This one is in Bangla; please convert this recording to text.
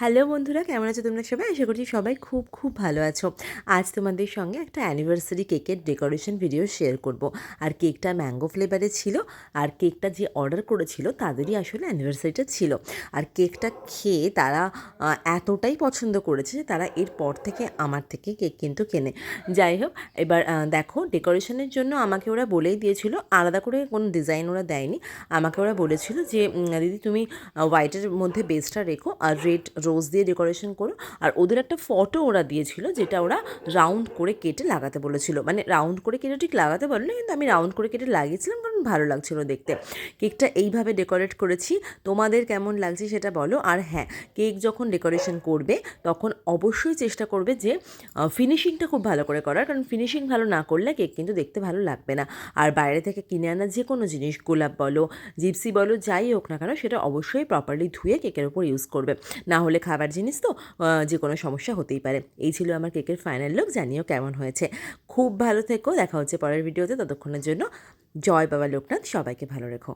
হ্যালো বন্ধুরা, কেমন আছো তোমরা সবাই? আশা করছি সবাই খুব খুব ভালো আছো। আজ তোমাদের সঙ্গে একটা অ্যানিভার্সারি কেকের ডেকোরেশন ভিডিও শেয়ার করব। আর কেকটা ম্যাঙ্গো ফ্লেভারে ছিল। আর কেকটা যে অর্ডার করেছিল তাদেরই আসলে অ্যানিভার্সারিটা ছিল। আর কেকটা খেয়ে তারা এতটাই পছন্দ করেছে যে তারা এরপর থেকে আমার থেকে কেক কিন্তু কেনে। যাই হোক, এবার দেখো, ডেকোরেশনের জন্য আমাকে ওরা বলেই দিয়েছিল, আলাদা করে কোনো ডিজাইন ওরা দেয়নি। আমাকে ওরা বলেছিল যে দিদি তুমি হোয়াইটের মধ্যে বেসটা রেখো আর রেড রোজ দিয়ে ডেকোরেশন করো। আর ওদের একটা ফটো ওরা দিয়েছিল, যেটা ওরা রাউন্ড করে কেটে লাগাতে বলেছিল। মানে রাউন্ড করে কেটে ঠিক লাগাতে বলেনি, কিন্তু আমি রাউন্ড করে কেটে লাগিয়েছিলাম কারণ ভালো লাগছিল দেখতে। কেকটা এইভাবে ডেকোরেট করেছি। তোমাদের কেমন লাগছে সেটা বলো। আর হ্যাঁ, কেক যখন ডেকোরেশন করবে তখন অবশ্যই চেষ্টা করবে যে ফিনিশিংটা খুব ভালো করে করার, কারণ ফিনিশিং ভালো না করলে কেক কিন্তু দেখতে ভালো লাগবে না। আর বাইরে থেকে কিনে আনা যে কোনো জিনিস, গোলাপ বলো, জিপসি বলো, যাই হোক না কেন, সেটা অবশ্যই প্রপারলি ধুয়ে কেকের ওপর ইউজ করবে। না হলে খাবার জিনিস তো যে কোনো সমস্যা হতেই পারে। এই ছিল আমার কেকের ফাইনাল লুক। জানিও কেমন হয়েছে। খুব ভালো থেকো, দেখা হচ্ছে পরের ভিডিওতে। ততক্ষণের জন্য জয় বাবা লোকনাথ, সবাইকে ভালো রেখো।